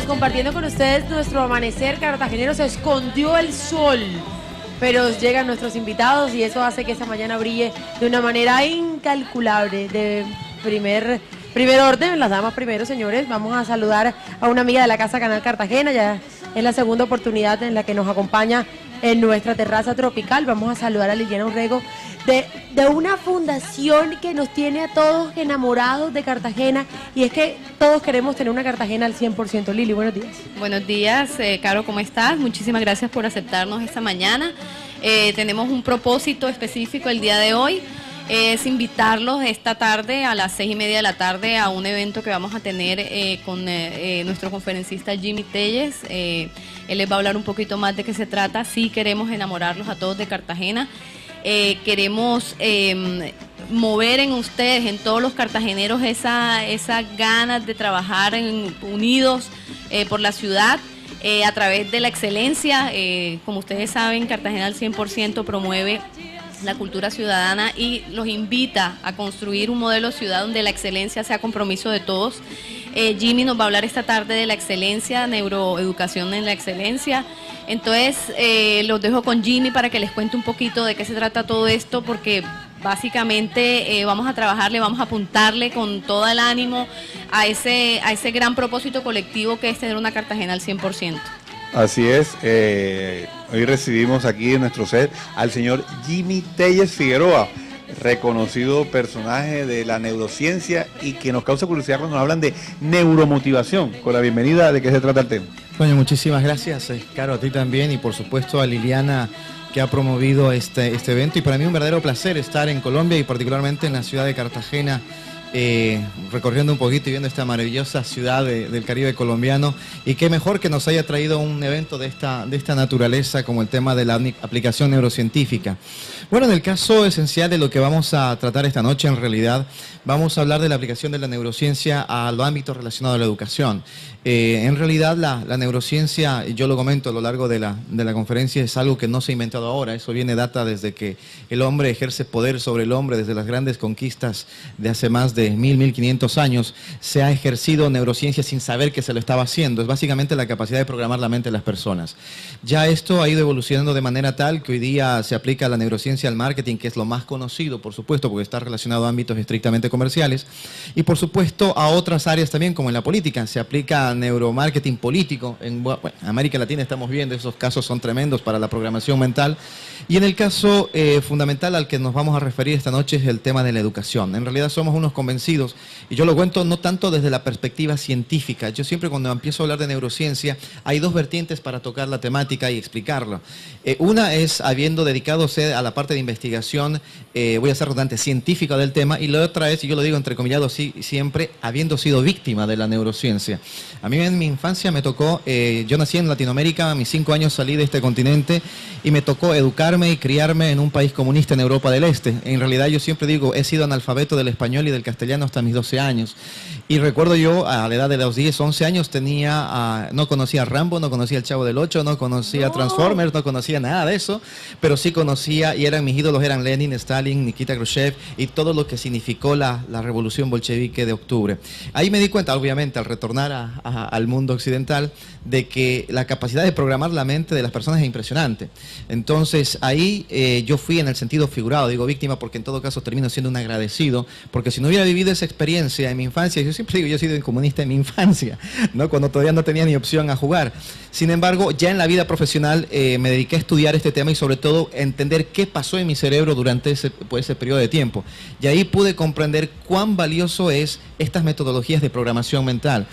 compartiendo con ustedes nuestro amanecer cartagenero. Se escondió el sol, pero llegan nuestros invitados y eso hace que esta mañana brille de una manera incalculable. De primer orden, las damas primero, señores. Vamos a saludar a una amiga de la Casa Canal Cartagena. Ya es la segunda oportunidad en la que nos acompaña en nuestra terraza tropical. Vamos a saludar a Liliana Urrego de una fundación que nos tiene a todos enamorados de Cartagena, y es que todos queremos tener una Cartagena al 100%. Lili, buenos días. Buenos días, Caro, ¿cómo estás? Muchísimas gracias por aceptarnos esta mañana. Tenemos un propósito específico el día de hoy. Es invitarlos esta tarde a las 6:30 de la tarde a un evento que vamos a tener con nuestro conferencista Jimmy Telles. Él les va a hablar un poquito más de qué se trata. Sí, queremos enamorarlos a todos de Cartagena. Queremos mover en ustedes, en todos los cartageneros, esa ganas de trabajar unidos por la ciudad. A través de la excelencia. Como ustedes saben, Cartagena al 100% promueve la cultura ciudadana y los invita a construir un modelo de ciudad donde la excelencia sea compromiso de todos. Jimmy nos va a hablar esta tarde de la excelencia, neuroeducación en la excelencia. Entonces los dejo con Jimmy para que les cuente un poquito de qué se trata todo esto, porque básicamente vamos a trabajarle, vamos a apuntarle con todo el ánimo a ese gran propósito colectivo que es tener una Cartagena al 100%. Así es, hoy recibimos aquí en nuestro set al señor Jimmy Telles Figueroa, reconocido personaje de la neurociencia y que nos causa curiosidad cuando nos hablan de neuromotivación. Con la bienvenida, ¿de qué se trata el tema? Bueno, muchísimas gracias, Caro, a ti también, y por supuesto a Liliana, que ha promovido este evento, y para mí un verdadero placer estar en Colombia y particularmente en la ciudad de Cartagena, recorriendo un poquito y viendo esta maravillosa ciudad del Caribe colombiano, y qué mejor que nos haya traído un evento de esta naturaleza como el tema de la aplicación neurocientífica. Bueno, en el caso esencial de lo que vamos a tratar esta noche, en realidad vamos a hablar de la aplicación de la neurociencia a los ámbitos relacionados a la educación. En realidad la neurociencia, y yo lo comento a lo largo de la conferencia, es algo que no se ha inventado ahora. Eso data desde que el hombre ejerce poder sobre el hombre, desde las grandes conquistas de hace más de 1500 años. Se ha ejercido neurociencia sin saber que se lo estaba haciendo. Es básicamente la capacidad de programar la mente de las personas. Ya esto ha ido evolucionando de manera tal que hoy día se aplica la neurociencia al marketing, que es lo más conocido, por supuesto, porque está relacionado a ámbitos estrictamente comerciales, y por supuesto a otras áreas también, como en la política. Se aplica neuromarketing político. En América Latina estamos viendo, esos casos son tremendos para la programación mental. Y en el caso fundamental al que nos vamos a referir esta noche es el tema de la educación. En realidad somos unos convencidos, y yo lo cuento no tanto desde la perspectiva científica. Yo siempre, cuando empiezo a hablar de neurociencia, hay dos vertientes para tocar la temática y explicarlo. Una es habiendo dedicadose a la parte de investigación, voy a ser redundante, científica del tema, y la otra es, y yo lo digo entrecomillado siempre, habiendo sido víctima de la neurociencia. A mí en mi infancia me tocó, yo nací en Latinoamérica, a mis 5 años salí de este continente y me tocó educarme y criarme en un país comunista en Europa del Este. En realidad yo siempre digo, he sido analfabeto del español y del castellano hasta mis 12 años. Y recuerdo yo, a la edad de los 10, 11 años, no conocía a Rambo, no conocía al Chavo del Ocho, no conocía a Transformers, no conocía nada de eso, pero sí conocía, y mis ídolos eran Lenin, Stalin, Nikita Khrushchev y todo lo que significó la revolución bolchevique de octubre. Ahí me di cuenta, obviamente, al retornar al mundo occidental, de que la capacidad de programar la mente de las personas es impresionante. Entonces ahí yo fui, en el sentido figurado, digo víctima porque en todo caso termino siendo un agradecido, porque si no hubiera vivido esa experiencia en mi infancia, yo siempre digo, yo he sido comunista en mi infancia, ¿no? Cuando todavía no tenía ni opción a jugar. Sin embargo, ya en la vida profesional me dediqué a estudiar este tema y sobre todo entender qué pasó en mi cerebro durante ese periodo de tiempo. Y ahí pude comprender cuán valioso es estas metodologías de programación mental.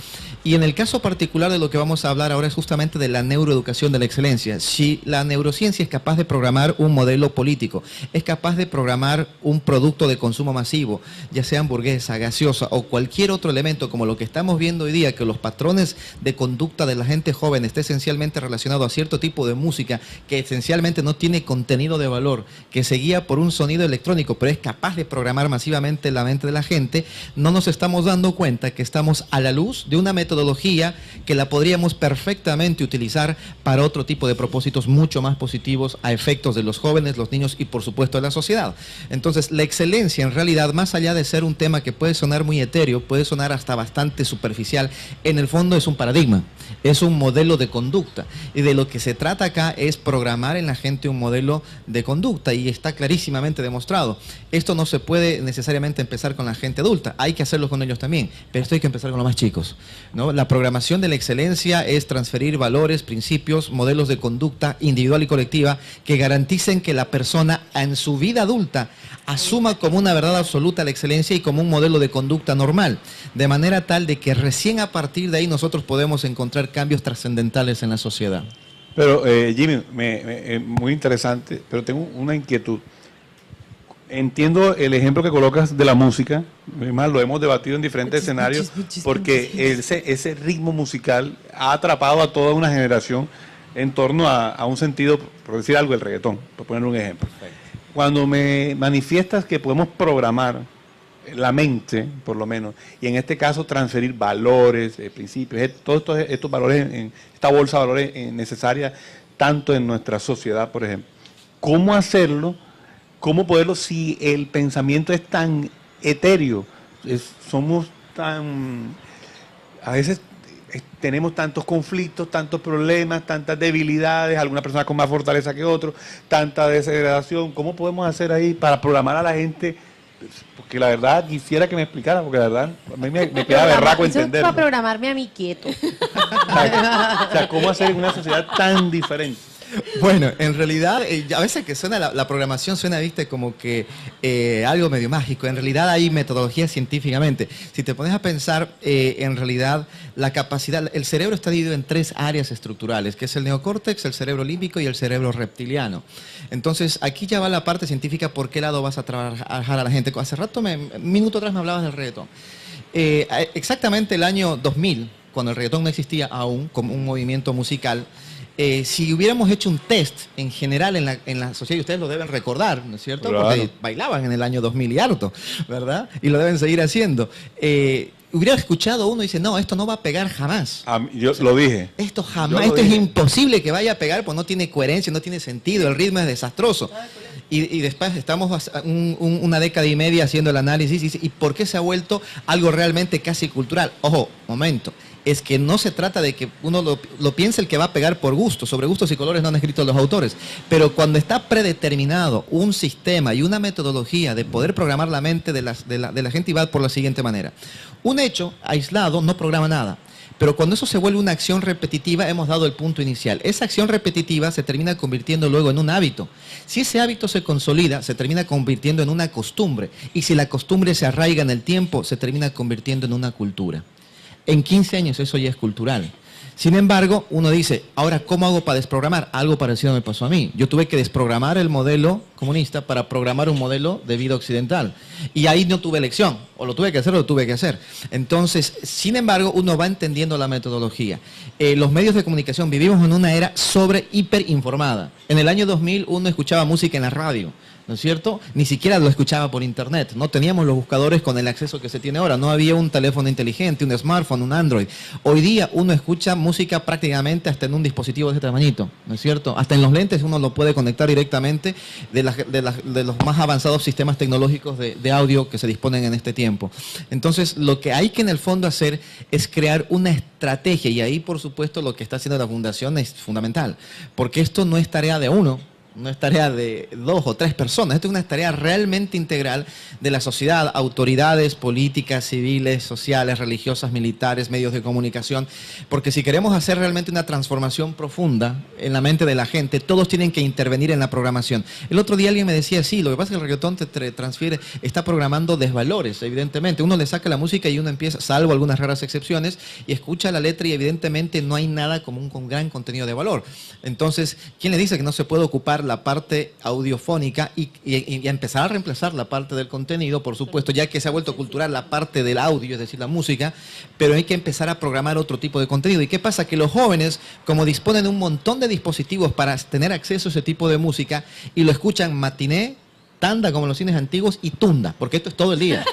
Y en el caso particular de lo que vamos a hablar ahora es justamente de la neuroeducación de la excelencia. Si la neurociencia es capaz de programar un modelo político, es capaz de programar un producto de consumo masivo, ya sea hamburguesa, gaseosa o cualquier otro elemento, como lo que estamos viendo hoy día, que los patrones de conducta de la gente joven esté esencialmente relacionado a cierto tipo de música que esencialmente no tiene contenido de valor, que se guía por un sonido electrónico, pero es capaz de programar masivamente la mente de la gente, no nos estamos dando cuenta que estamos a la luz de una metodología metodología que la podríamos perfectamente utilizar para otro tipo de propósitos mucho más positivos a efectos de los jóvenes, los niños y por supuesto de la sociedad. Entonces, la excelencia en realidad, más allá de ser un tema que puede sonar muy etéreo, puede sonar hasta bastante superficial, en el fondo es un paradigma, es un modelo de conducta. Y de lo que se trata acá es programar en la gente un modelo de conducta, y está clarísimamente demostrado. Esto no se puede necesariamente empezar con la gente adulta, hay que hacerlo con ellos también, pero esto hay que empezar con los más chicos, ¿no? La programación de la excelencia es transferir valores, principios, modelos de conducta individual y colectiva que garanticen que la persona en su vida adulta asuma como una verdad absoluta la excelencia y como un modelo de conducta normal, de manera tal de que recién a partir de ahí nosotros podemos encontrar cambios trascendentales en la sociedad. Pero Jimmy, muy interesante, pero tengo una inquietud. Entiendo el ejemplo que colocas de la música, además lo hemos debatido en diferentes escenarios, porque ese ritmo musical ha atrapado a toda una generación en torno a un sentido, por decir algo, el reggaetón, por poner un ejemplo. Cuando me manifiestas que podemos programar la mente, por lo menos, y en este caso transferir valores, principios, todos estos valores, en esta bolsa de valores necesaria tanto en nuestra sociedad, por ejemplo, ¿cómo hacerlo? ¿Cómo poderlo si el pensamiento es tan etéreo? Somos tan... A veces tenemos tantos conflictos, tantos problemas, tantas debilidades, algunas personas con más fortaleza que otros, tanta degradación. ¿Cómo podemos hacer ahí para programar a la gente? Porque la verdad quisiera que me explicara, porque la verdad a mí me queda berraco entenderlo. Para programarme a mí quieto. O sea, ¿cómo hacer en una sociedad tan diferente? Bueno, en realidad, a veces que suena la programación suena, viste, como que algo medio mágico. En realidad hay metodología científicamente. Si te pones a pensar, en realidad la capacidad, el cerebro está dividido en 3 áreas estructurales, que es el neocórtex, el cerebro límbico y el cerebro reptiliano. Entonces, aquí ya va la parte científica, por qué lado vas a trabajar a la gente. Hace rato, un minuto atrás me hablabas del reggaetón. Exactamente el año 2000, cuando el reggaetón no existía aún como un movimiento musical, si hubiéramos hecho un test en general en la sociedad, y ustedes lo deben recordar, ¿no es cierto? Claro. Porque bailaban en el año 2000 y harto, ¿verdad? Y lo deben seguir haciendo. Hubiera escuchado uno y dice, no, esto no va a pegar jamás. Yo lo dije. Esto jamás, esto es imposible que vaya a pegar, pues no tiene coherencia, no tiene sentido, el ritmo es desastroso. Y después estamos una década y media haciendo el análisis y ¿por qué se ha vuelto algo realmente casi cultural? Ojo, momento. Es que no se trata de que uno lo piense el que va a pegar por gusto. Sobre gustos y colores no han escrito los autores. Pero cuando está predeterminado un sistema y una metodología de poder programar la mente de la gente, y va por la siguiente manera. Un hecho aislado no programa nada. Pero cuando eso se vuelve una acción repetitiva, hemos dado el punto inicial. Esa acción repetitiva se termina convirtiendo luego en un hábito. Si ese hábito se consolida, se termina convirtiendo en una costumbre. Y si la costumbre se arraiga en el tiempo, se termina convirtiendo en una cultura. En 15 años eso ya es cultural. Sin embargo, uno dice, ahora, ¿cómo hago para desprogramar? Algo parecido me pasó a mí. Yo tuve que desprogramar el modelo comunista para programar un modelo de vida occidental. Y ahí no tuve elección. O lo tuve que hacer o lo tuve que hacer. Entonces, sin embargo, uno va entendiendo la metodología. Los medios de comunicación, vivimos en una era hiperinformada. En el año 2000 uno escuchaba música en la radio, ¿no es cierto? Ni siquiera lo escuchaba por internet. No teníamos los buscadores con el acceso que se tiene ahora. No había un teléfono inteligente, un smartphone, un Android. Hoy día uno escucha música prácticamente hasta en un dispositivo de este tamañito, ¿no es cierto? Hasta en los lentes uno lo puede conectar directamente de los más avanzados sistemas tecnológicos de audio que se disponen en este tiempo. Entonces, lo que hay que en el fondo hacer es crear una estrategia, y ahí, por supuesto, lo que está haciendo la Fundación es fundamental, porque esto no es tarea de uno, no es tarea de 2 o 3 personas, esto es una tarea realmente integral de la sociedad, autoridades políticas, civiles, sociales, religiosas, militares, medios de comunicación, porque si queremos hacer realmente una transformación profunda en la mente de la gente, todos tienen que intervenir en la programación. El otro día alguien me decía, sí, lo que pasa es que el reggaetón te transfiere, está programando desvalores, evidentemente. Uno le saca la música y uno empieza, salvo algunas raras excepciones, y escucha la letra y evidentemente no hay nada como un gran contenido de valor. Entonces, ¿quién le dice que no se puede ocupar la parte audiofónica y empezar a reemplazar la parte del contenido, por supuesto, ya que se ha vuelto cultural la parte del audio, es decir, la música, pero hay que empezar a programar otro tipo de contenido? ¿Y qué pasa? Que los jóvenes, como disponen de un montón de dispositivos para tener acceso a ese tipo de música, y lo escuchan matiné, tanda como en los cines antiguos y tunda, porque esto es todo el día.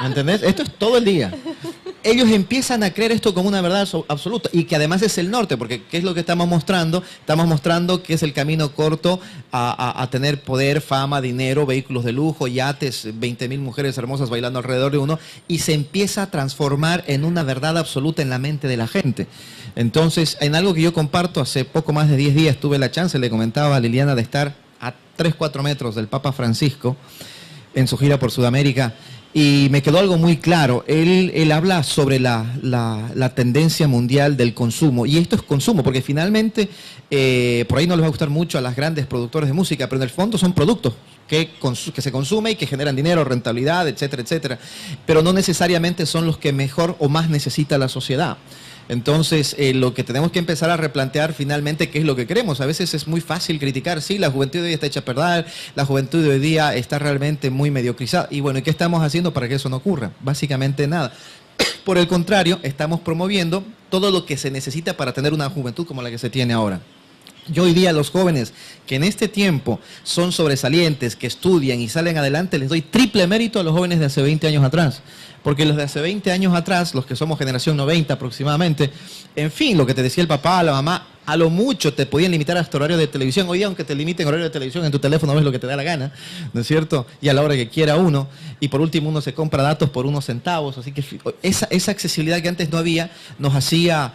¿Me entendés? Esto es todo el día. ellos empiezan a creer esto como una verdad absoluta y que además es el norte, porque ¿qué es lo que estamos mostrando? Estamos mostrando que es el camino corto a tener poder, fama, dinero, vehículos de lujo, yates, 20.000 mujeres hermosas bailando alrededor de uno, y se empieza a transformar en una verdad absoluta en la mente de la gente. Entonces, en algo que yo comparto, hace poco más de 10 días tuve la chance, le comentaba a Liliana, de estar a 3-4 metros del Papa Francisco en su gira por Sudamérica. Y me quedó algo muy claro. Él habla sobre la tendencia mundial del consumo. Y esto es consumo, porque finalmente, por ahí no les va a gustar mucho a las grandes productores de música, pero en el fondo son productos que se consumen y que generan dinero, rentabilidad, etcétera, etcétera. Pero no necesariamente son los que mejor o más necesita la sociedad. Entonces, lo que tenemos que empezar a replantear finalmente qué es lo que queremos. A veces es muy fácil criticar, sí, la juventud de hoy día está hecha a perder, la juventud de hoy día está realmente muy mediocrizada. Y bueno, ¿y qué estamos haciendo para que eso no ocurra? Básicamente nada. Por el contrario, estamos promoviendo todo lo que se necesita para tener una juventud como la que se tiene ahora. Yo hoy día a los jóvenes que en este tiempo son sobresalientes, que estudian y salen adelante, les doy triple mérito a los jóvenes de hace 20 años atrás. Porque los de hace 20 años atrás, los que somos generación 90 aproximadamente, en fin, lo que te decía el papá, la mamá, a lo mucho te podían limitar hasta horario de televisión. Hoy día, aunque te limiten horario de televisión, en tu teléfono ves lo que te da la gana, ¿no es cierto? Y a la hora que quiera uno. Y por último, uno se compra datos por unos centavos. Así que esa accesibilidad que antes no había nos hacía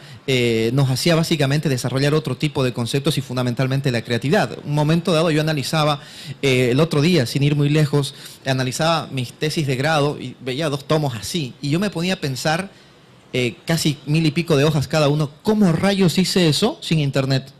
básicamente desarrollar otro tipo de conceptos y fundamentalmente la creatividad. Un momento dado yo analizaba, el otro día, sin ir muy lejos, analizaba mis tesis de grado y veía 2 tomos así. Y yo me ponía a pensar, casi 1000 y pico de hojas cada uno, ¿cómo rayos hice eso sin internet?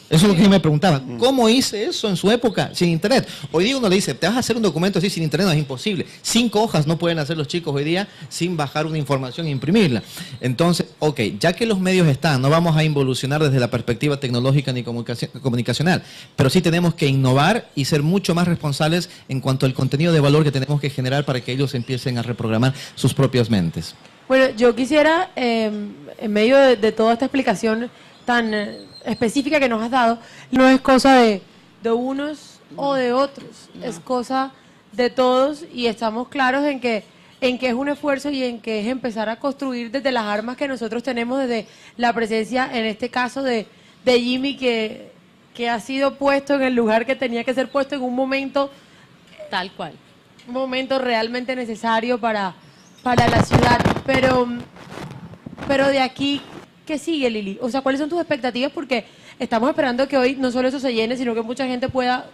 Eso es lo que yo me preguntaba. ¿Cómo hice eso en su época sin internet? Hoy día uno le dice, ¿te vas a hacer un documento así sin internet? No, es imposible. 5 hojas no pueden hacer los chicos hoy día sin bajar una información e imprimirla. Entonces, ok, ya que los medios están, no vamos a involucionar desde la perspectiva tecnológica ni comunicacional, pero sí tenemos que innovar y ser mucho más responsables en cuanto al contenido de valor que tenemos que generar para que ellos empiecen a reprogramar sus propias mentes. Bueno, yo quisiera, en medio de toda esta explicación tan específica que nos has dado, no es cosa de unos o de otros, es cosa de todos y estamos claros en que es un esfuerzo y en que es empezar a construir desde las armas que nosotros tenemos, desde la presencia, en este caso, de Jimmy, que ha sido puesto en el lugar que tenía que ser puesto en un momento, tal cual, un momento realmente necesario para la ciudad, pero de aquí, ¿qué sigue, Lili? O sea, ¿cuáles son tus expectativas? Porque estamos esperando que hoy no solo eso se llene, sino que mucha gente pueda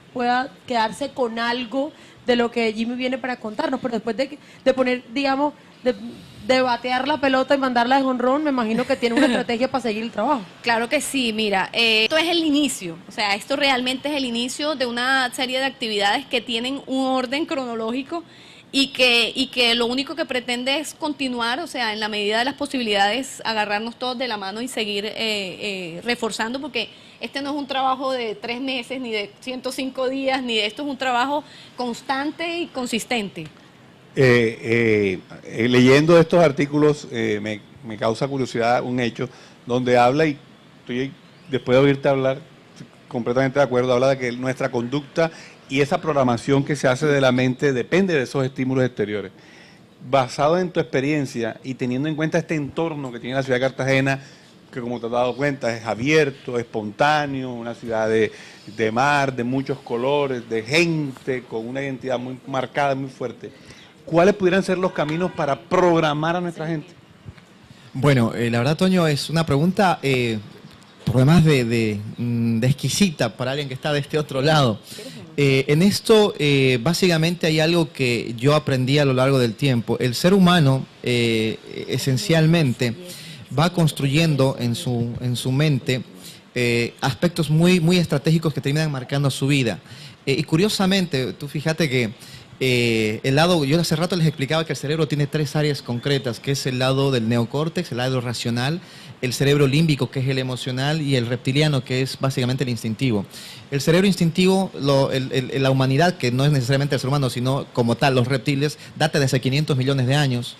quedarse con algo de lo que Jimmy viene para contarnos, pero después de poner, digamos, de batear la pelota y mandarla de jonrón, me imagino que tiene una estrategia para seguir el trabajo. Claro que sí, mira, esto es el inicio, o sea, esto realmente es el inicio de una serie de actividades que tienen un orden cronológico y que lo único que pretende es continuar, o sea, en la medida de las posibilidades, agarrarnos todos de la mano y seguir reforzando, porque este no es un trabajo de 3 meses, ni de 105 días, ni de esto, es un trabajo constante y consistente. Leyendo estos artículos, me causa curiosidad un hecho donde habla, y estoy, después de oírte hablar, completamente de acuerdo, habla de que nuestra conducta y esa programación que se hace de la mente depende de esos estímulos exteriores. Basado en tu experiencia y teniendo en cuenta este entorno que tiene la ciudad de Cartagena, que como te has dado cuenta es abierto, espontáneo, una ciudad de mar, de muchos colores, de gente con una identidad muy marcada, muy fuerte, ¿cuáles pudieran ser los caminos para programar a nuestra gente? Bueno, la verdad, Toño, es una pregunta por demás de exquisita para alguien que está de este otro lado. En esto, básicamente hay algo que yo aprendí a lo largo del tiempo. El ser humano, esencialmente, va construyendo en su mente aspectos muy estratégicos que terminan marcando su vida. Y curiosamente, tú fíjate que yo hace rato les explicaba que el cerebro tiene 3 áreas concretas, que es el lado del neocórtex, el lado racional, el cerebro límbico, que es el emocional, y el reptiliano, que es básicamente el instintivo. El cerebro instintivo, la humanidad, que no es necesariamente el ser humano, sino como tal, los reptiles, data de hace 500 millones de años.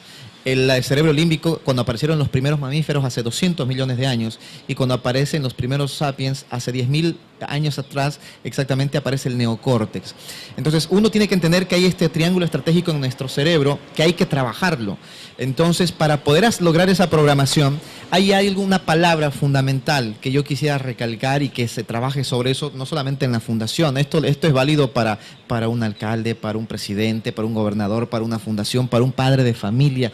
El cerebro límbico, cuando aparecieron los primeros mamíferos hace 200 millones de años, y cuando aparecen los primeros sapiens hace 10.000 años atrás exactamente aparece el neocórtex. Entonces uno tiene que entender que hay este triángulo estratégico en nuestro cerebro que hay que trabajarlo. Entonces para poder lograr esa programación hay alguna palabra fundamental que yo quisiera recalcar y que se trabaje sobre eso, no solamente en la fundación. Esto es válido para un alcalde, para un presidente, para un gobernador, para una fundación, para un padre de familia.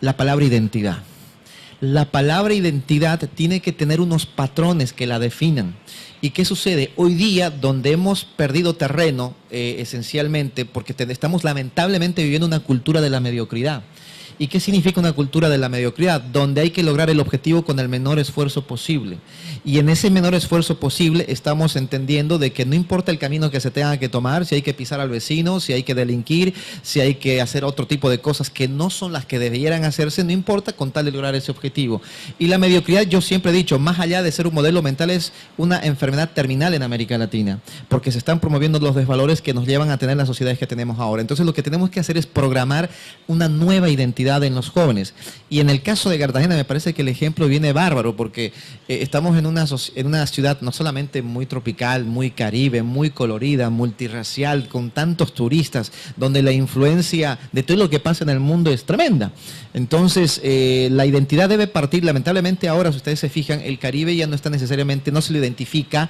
La palabra identidad. La palabra identidad tiene que tener unos patrones que la definan. ¿Y qué sucede? Hoy día, donde hemos perdido terreno, esencialmente, porque estamos lamentablemente viviendo una cultura de la mediocridad. ¿Y qué significa una cultura de la mediocridad? Donde hay que lograr el objetivo con el menor esfuerzo posible. Y en ese menor esfuerzo posible estamos entendiendo de que no importa el camino que se tenga que tomar, si hay que pisar al vecino, si hay que delinquir, si hay que hacer otro tipo de cosas que no son las que debieran hacerse, no importa con tal de lograr ese objetivo. Y la mediocridad, yo siempre he dicho, más allá de ser un modelo mental, es una enfermedad terminal en América Latina, porque se están promoviendo los desvalores que nos llevan a tener las sociedades que tenemos ahora. Entonces lo que tenemos que hacer es programar una nueva identidad en los jóvenes. Y en el caso de Cartagena me parece que el ejemplo viene bárbaro, porque estamos en una ciudad no solamente muy tropical, muy caribe, muy colorida, multirracial, con tantos turistas, donde la influencia de todo lo que pasa en el mundo es tremenda. Entonces la identidad debe partir, lamentablemente ahora, si ustedes se fijan, el Caribe ya no está necesariamente, no se lo identifica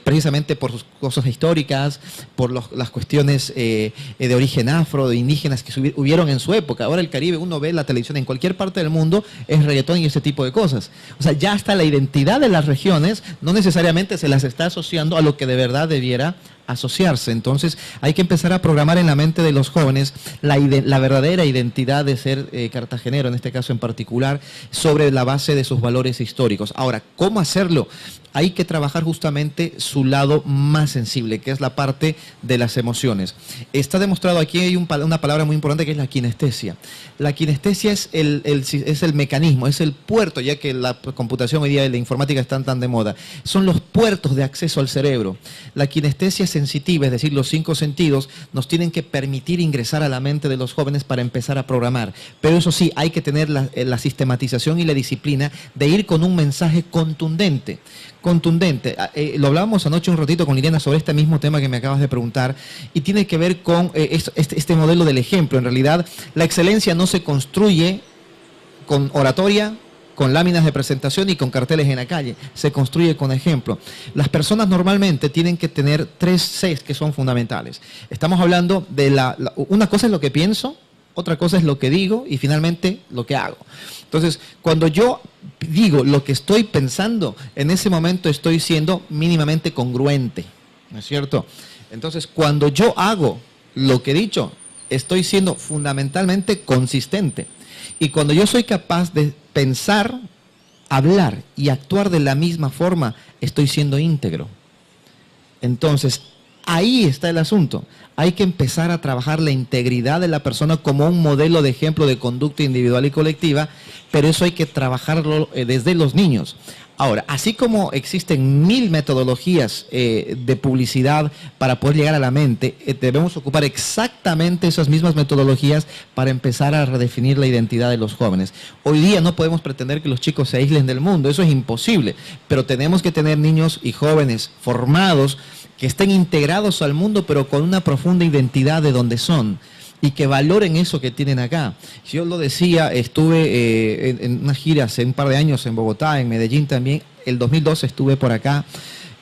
precisamente por sus cosas históricas, por las cuestiones de origen afro, de indígenas que hubieron en su época. Ahora el Caribe, uno ve la televisión en cualquier parte del mundo, es reggaetón y ese tipo de cosas. O sea, ya hasta la identidad de las regiones no necesariamente se las está asociando a lo que de verdad debiera asociarse. Entonces hay que empezar a programar en la mente de los jóvenes la verdadera identidad de ser cartagenero, en este caso en particular, sobre la base de sus valores históricos. Ahora, ¿cómo hacerlo? Hay que trabajar justamente su lado más sensible, que es la parte de las emociones. Está demostrado aquí, hay una palabra muy importante que es la kinestesia. La kinestesia es el mecanismo, es el puerto, ya que la computación hoy día y la informática están tan de moda. Son los puertos de acceso al cerebro. La kinestesia sensitiva, es decir, los 5 sentidos, nos tienen que permitir ingresar a la mente de los jóvenes para empezar a programar. Pero eso sí, hay que tener la sistematización y la disciplina de ir con un mensaje contundente. Lo hablábamos anoche un ratito con Liliana sobre este mismo tema que me acabas de preguntar, y tiene que ver con este modelo del ejemplo. En realidad, la excelencia no se construye con oratoria, con láminas de presentación y con carteles en la calle, se construye con ejemplo. Las personas normalmente tienen que tener 3 Cs que son fundamentales. Estamos hablando de una cosa es lo que pienso, otra cosa es lo que digo y finalmente lo que hago. Entonces, cuando yo digo lo que estoy pensando, en ese momento estoy siendo mínimamente congruente, ¿no es cierto? Entonces, cuando yo hago lo que he dicho, estoy siendo fundamentalmente consistente. Y cuando yo soy capaz de pensar, hablar y actuar de la misma forma, estoy siendo íntegro. Entonces, ahí está el asunto. Hay que empezar a trabajar la integridad de la persona como un modelo de ejemplo de conducta individual y colectiva, pero eso hay que trabajarlo desde los niños. Ahora, así como existen 1000 metodologías de publicidad para poder llegar a la mente, debemos ocupar exactamente esas mismas metodologías para empezar a redefinir la identidad de los jóvenes. Hoy día no podemos pretender que los chicos se aíslen del mundo, eso es imposible, pero tenemos que tener niños y jóvenes formados que estén integrados al mundo, pero con una profunda identidad de donde son y que valoren eso que tienen acá. Yo lo decía, estuve en una gira hace un par de años en Bogotá, en Medellín también, el 2012 estuve por acá,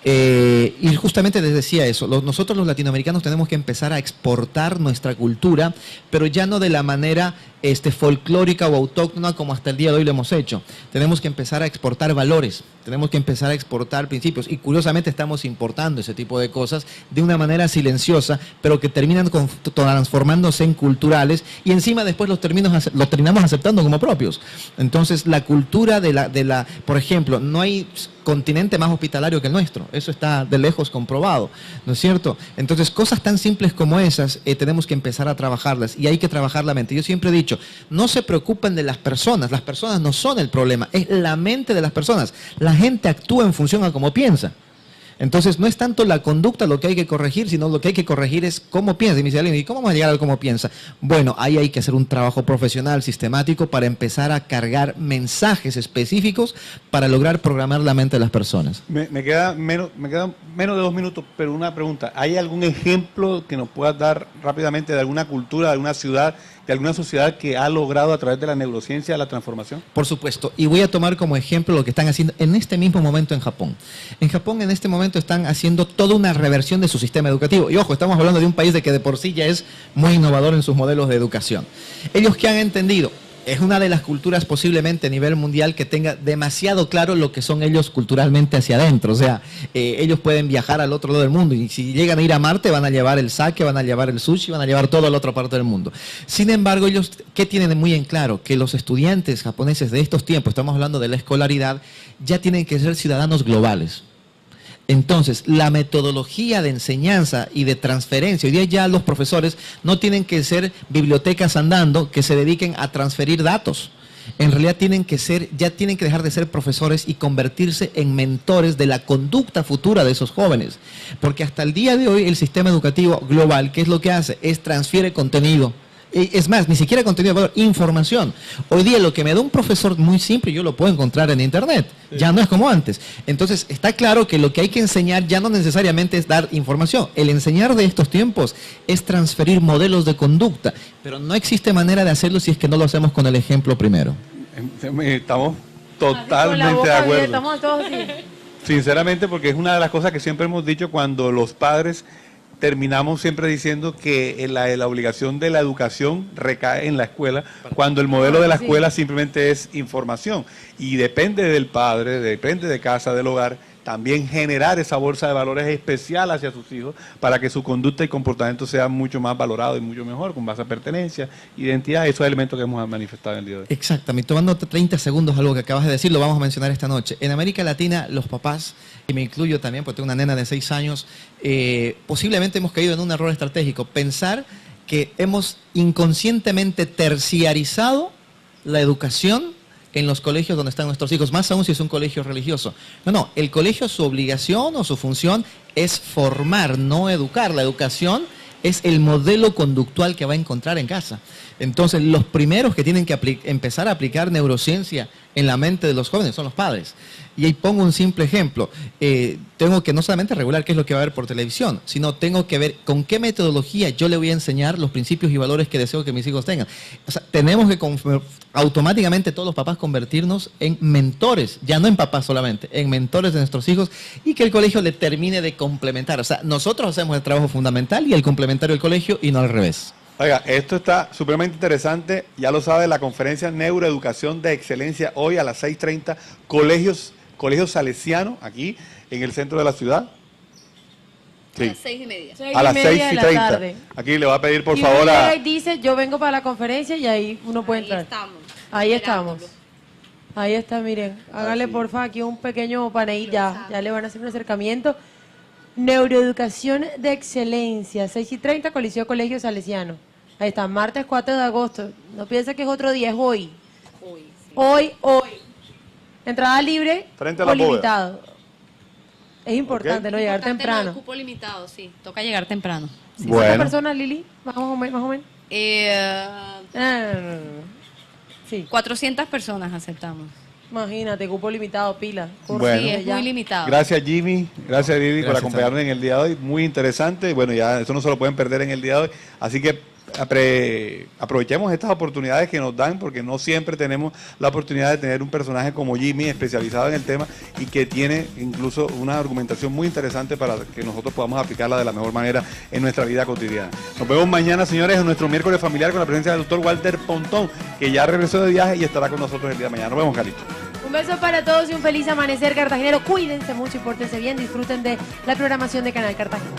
y justamente les decía eso, nosotros los latinoamericanos tenemos que empezar a exportar nuestra cultura, pero ya no de la manera folclórica o autóctona como hasta el día de hoy lo hemos hecho. Tenemos que empezar a exportar valores, tenemos que empezar a exportar principios, y curiosamente estamos importando ese tipo de cosas de una manera silenciosa, pero que terminan transformándose en culturales, y encima después los terminamos aceptando como propios. Entonces la cultura por ejemplo, no hay continente más hospitalario que el nuestro, eso está de lejos comprobado, ¿no es cierto? Entonces cosas tan simples como esas tenemos que empezar a trabajarlas, y hay que trabajar la mente. Yo siempre he dicho, no se preocupen de las personas no son el problema, es la mente de las personas. La gente actúa en función a cómo piensa. Entonces, no es tanto la conducta lo que hay que corregir, sino lo que hay que corregir es cómo piensa. Y me dice alguien, ¿y cómo vamos a llegar a cómo piensa? Bueno, ahí hay que hacer un trabajo profesional, sistemático, para empezar a cargar mensajes específicos para lograr programar la mente de las personas. Me queda menos de 2 minutos, pero una pregunta. ¿Hay algún ejemplo que nos puedas dar rápidamente de alguna cultura, de alguna ciudad, de alguna sociedad que ha logrado a través de la neurociencia la transformación? Por supuesto, y voy a tomar como ejemplo lo que están haciendo en este mismo momento en Japón. En Japón en este momento están haciendo toda una reversión de su sistema educativo. Y ojo, estamos hablando de un país de que de por sí ya es muy innovador en sus modelos de educación. Ellos que han entendido, es una de las culturas posiblemente a nivel mundial que tenga demasiado claro lo que son ellos culturalmente hacia adentro. O sea, ellos pueden viajar al otro lado del mundo y si llegan a ir a Marte van a llevar el sake, van a llevar el sushi, van a llevar todo a la otra parte del mundo. Sin embargo, ellos, ¿qué tienen muy en claro? Que los estudiantes japoneses de estos tiempos, estamos hablando de la escolaridad, ya tienen que ser ciudadanos globales. Entonces, la metodología de enseñanza y de transferencia, hoy día ya los profesores no tienen que ser bibliotecas andando que se dediquen a transferir datos. En realidad ya tienen que dejar de ser profesores y convertirse en mentores de la conducta futura de esos jóvenes. Porque hasta el día de hoy el sistema educativo global, ¿qué es lo que hace? Es transfiere contenido. Es más, ni siquiera contenido de valor, información. Hoy día lo que me da un profesor muy simple, yo lo puedo encontrar en internet. Sí. Ya no es como antes. Entonces, está claro que lo que hay que enseñar ya no necesariamente es dar información. El enseñar de estos tiempos es transferir modelos de conducta. Pero no existe manera de hacerlo si es que no lo hacemos con el ejemplo primero. Estamos totalmente de acuerdo. Estamos todos así. Sinceramente, porque es una de las cosas que siempre hemos dicho cuando los padres terminamos siempre diciendo que la obligación de la educación recae en la escuela, cuando el modelo de la escuela simplemente es información. Y depende del padre, depende de casa, del hogar, también generar esa bolsa de valores especial hacia sus hijos para que su conducta y comportamiento sea mucho más valorado y mucho mejor, con base a pertenencia, identidad, esos elementos que hemos manifestado en el día de hoy. Exactamente. Tomando 30 segundos algo que acabas de decir, lo vamos a mencionar esta noche. En América Latina, los papás, y me incluyo también, porque tengo una nena de 6 años, posiblemente hemos caído en un error estratégico, pensar que hemos inconscientemente terciarizado la educación en los colegios donde están nuestros hijos, más aún si es un colegio religioso. No, el colegio, su obligación o su función es formar, no educar. La educación es el modelo conductual que va a encontrar en casa. Entonces, los primeros que tienen que empezar a aplicar neurociencia en la mente de los jóvenes son los padres. Y ahí pongo un simple ejemplo. Tengo que no solamente regular qué es lo que va a ver por televisión, sino tengo que ver con qué metodología yo le voy a enseñar los principios y valores que deseo que mis hijos tengan. O sea, tenemos que automáticamente todos los papás convertirnos en mentores, ya no en papás solamente, en mentores de nuestros hijos, y que el colegio le termine de complementar. O sea, nosotros hacemos el trabajo fundamental y el complementario del colegio y no al revés. Oiga, esto está supremamente interesante, ya lo sabe, la conferencia Neuroeducación de Excelencia hoy a las 6:30, Colegio Salesiano, aquí en el centro de la ciudad. Sí. A las 6:30. A las 6:30. Aquí le voy a pedir por favor a... Dice, yo vengo para la conferencia y ahí uno puede entrar. Ahí estamos. Ahí está, miren. Hágale porfa aquí un pequeño panel, ya le van a hacer un acercamiento. Neuroeducación de Excelencia, 6:30, Colegio Salesiano. Ahí está, martes 4 de agosto. No piensa que es otro día, es hoy. Hoy. Entrada libre, frente a la limitado. Es importante, ¿no? Llegar temprano. Cupo limitado, sí. Toca llegar temprano. Sí. ¿Cuántas personas, Lili? Más o menos. Sí. 400 personas aceptamos. Imagínate, cupo limitado, pila. Bueno, sí, es muy limitado. Gracias, Jimmy. Gracias, Lili, por acompañarnos en el día de hoy. Muy interesante. Bueno, ya eso no se lo pueden perder en el día de hoy. Así que aprovechemos estas oportunidades que nos dan, porque no siempre tenemos la oportunidad de tener un personaje como Jimmy especializado en el tema y que tiene incluso una argumentación muy interesante para que nosotros podamos aplicarla de la mejor manera en nuestra vida cotidiana. Nos vemos mañana, señores, en nuestro miércoles familiar con la presencia del doctor Walter Pontón, que ya regresó de viaje y estará con nosotros el día de mañana. Nos vemos, Carlitos. Un beso para todos y un feliz amanecer cartagenero. Cuídense mucho y pórtense bien. Disfruten de la programación de Canal Cartagena.